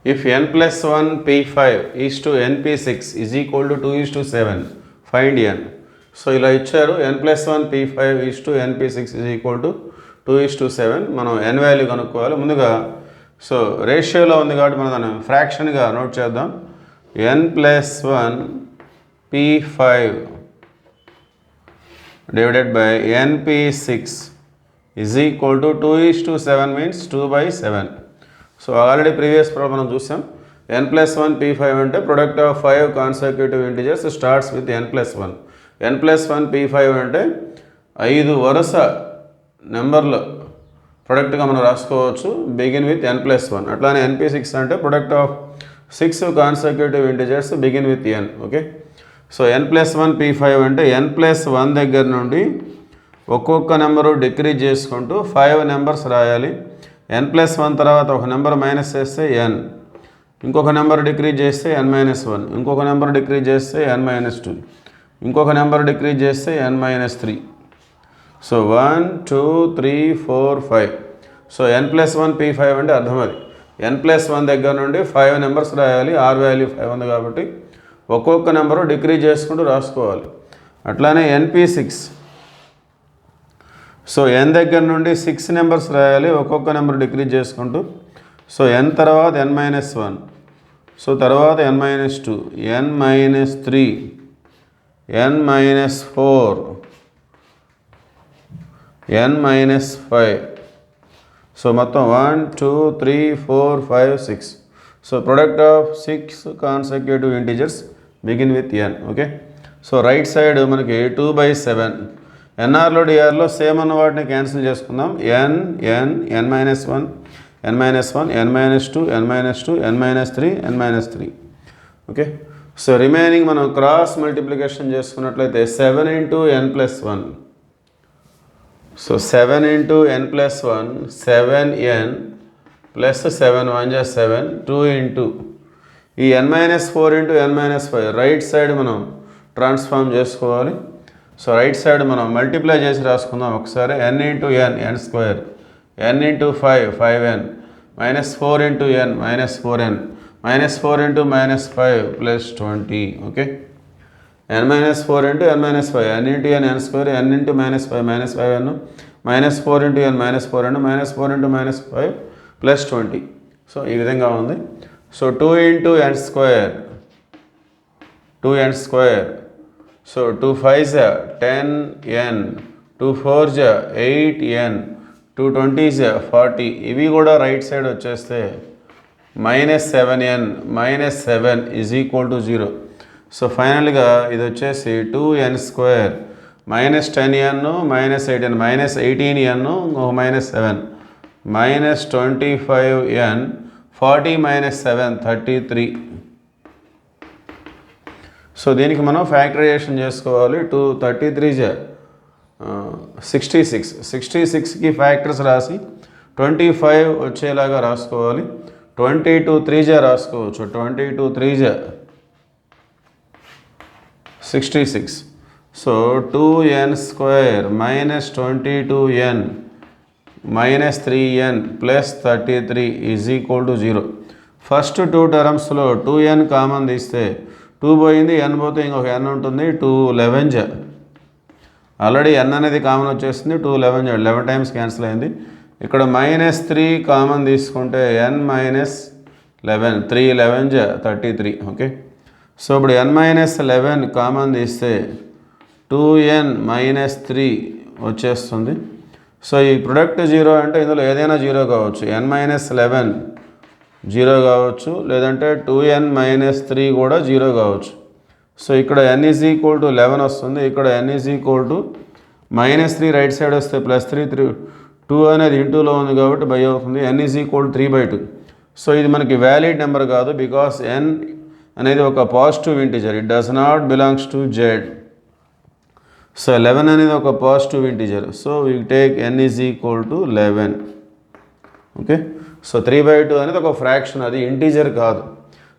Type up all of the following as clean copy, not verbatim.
If n plus 1 p5 is to np6 is equal to 2:7, find n. So ఇలా ఇచ్చారు n plus 1 p5 is to np6 is equal to 2:7. మనం n value కనుక్కోవాలి. ముందుగా so రేషియోలో ఉంది కాబట్టి మనం దాన్ని ఫ్రాక్షన్గా నోట్ చేద్దాం. n plus 1 p5 divided by np6 is equal to 2:7 means 2/7. So already previous problem మనం చూసాం. n plus 1 p5 అంటే product of 5 consecutive integers starts with n plus 1. n plus 1 p5 అంటే 5 వరుస నెంబర్లు ప్రొడక్ట్గా మనం రాసుకోవచ్చు. Begin with n plus 1. అట్లానే np6 అంటే product of 6 consecutive integers begin with n. Okay, so n plus 1 p5 అంటే n plus 1 దగ్గర నుండి ఒక్కొక్క నెంబరు డిక్రీజ్ చేసుకుంటూ 5 నెంబర్స్ రాయాలి. n plus 1 తర్వాత ఒక నెంబర్ మైనస్ చేస్తే n, ఇంకొక నెంబర్ డిక్రీజ్ చేస్తే n minus 1, ఇంకొక నెంబర్ డిక్రీజ్ చేస్తే n minus 2, ఇంకొక నెంబర్ డిక్రీజ్ చేస్తే n minus 3. So 1 2 3 4 5. So n plus 1 p5 అంటే అర్థం అది. n plus 1 దగ్గర నుండి 5 నెంబర్స్ రాయాలి. r వాల్యూ 5 ఉంది కాబట్టి ఒక్కొక్క నెంబరు డిక్రీజ్ చేసుకుంటూ రాసుకోవాలి. అట్లానే np6, సో n దగ్గర నుండి 6 నెంబర్స్ రాయాలి. ఒక్కొక్క నెంబర్ డిక్రీజ్ చేసుకుంటూ. సో n తర్వాత n minus 1, సో తర్వాత n minus 2, n minus 3, n minus 4, n minus 5. So మొత్తం 1 2 3 4 5 6. So product of 6 consecutive integers begin with n. Okay, so right side మనకి 2/7. ఎన్ఆర్లో డిఆర్లో same అన్న వాటిని క్యాన్సిల్ చేసుకుందాం. n n n minus 1 n minus 1 n minus 2 n minus 2 n minus 3 n minus 3. Okay, so remaining మనం cross multiplication చేసుకున్నట్లయితే 7 into n plus 1. So 7 into n plus 1 7n plus 7 1 just 7 2 into ఈ n minus 4 into n minus 5 right side మనం transform చేసుకోవాలి. So right side మనం multiply చేసి రాసుకుందాం ఒకసారి. n into n n square, n into 5 5n, minus 4 into n minus 4n, minus 4 into minus 5 plus 20. Okay, n minus 4 into n minus 5, n into n n square, n into minus 5 minus 5n, minus 4 into n minus 4n, minus 4 into minus 5 plus 20. So ఈ విధంగా ఉంది. So 2 into n square, 2n square. So 2 5s 10n, 2 4s 8n, 2 20s 40. ఇవి కూడా right side వచ్చేస్తే minus 7n minus 7 is equal to 0. So ఫైనల్గా ఇది వచ్చేసి 2n square minus 10n minus 8n minus 18n minus 7 minus 25n 40 minus 7 33. So దీనికి మనం factorisation చేసుకోవాలి. 2 33s 66, 66కి factors రాసి 25 వచ్చేలాగా రాసుకోవాలి. 22 3s రాసుకోవచ్చు. 22 3s 66. So 2n square minus 22n minus 3n plus 33 is equal to 0. First 2 టర్మ్స్లో 2n common తీస్తే 2 పోయింది, n పోతే ఇంకొక n ఉంటుంది. 2 11s ఆల్రెడీ n అనేది కామన్ వచ్చేసింది. 2 11s 11 టైమ్స్ క్యాన్సిల్ అయింది. ఇక్కడ -3 కామన్ తీసుకుంటే n minus 11, 3 11s 33. Okay, so ఇప్పుడు n minus 11 కామన్ తీస్తే 2n minus 3 వచ్చేస్తుంది. సో ఈ ప్రొడక్ట్ 0 అంటే ఇందులో ఏదైనా 0 కావచ్చు. n minus 11 0 కావచ్చు, లేదంటే 2n minus 3 కూడా 0 కావచ్చు. సో ఇక్కడ n is equal to 11 వస్తుంది. ఇక్కడ n is equal to -3 right side వస్తే +3, 2 అనేది ఇంటూలో ఉంది కాబట్టి బై అవుతుంది. n is equal to 3/2. So ఇది మనకి వ్యాలిడ్ నెంబర్ కాదు, బికాస్ n అనేది ఒక positive integer. It does not belongs to z. So 11 అనేది ఒక positive integer. So we take n is equal to 11. Okay, so 3/2 అనేది ఒక ఫ్రాక్షన్, అది ఇంటిజర్ కాదు.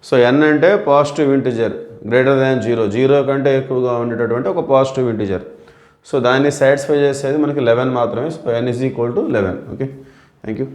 సో n అంటే పాజిటివ్ ఇంటిజర్ గ్రేటర్ దాన్ 0, 0 కంటే ఎక్కువగా ఉండేటటువంటి ఒక పాజిటివ్ ఇంటిజర్. సో దాన్ని సాటిస్ఫై చేసేది మనకి 11 మాత్రమే. So n is equal to 11. Okay, thank you.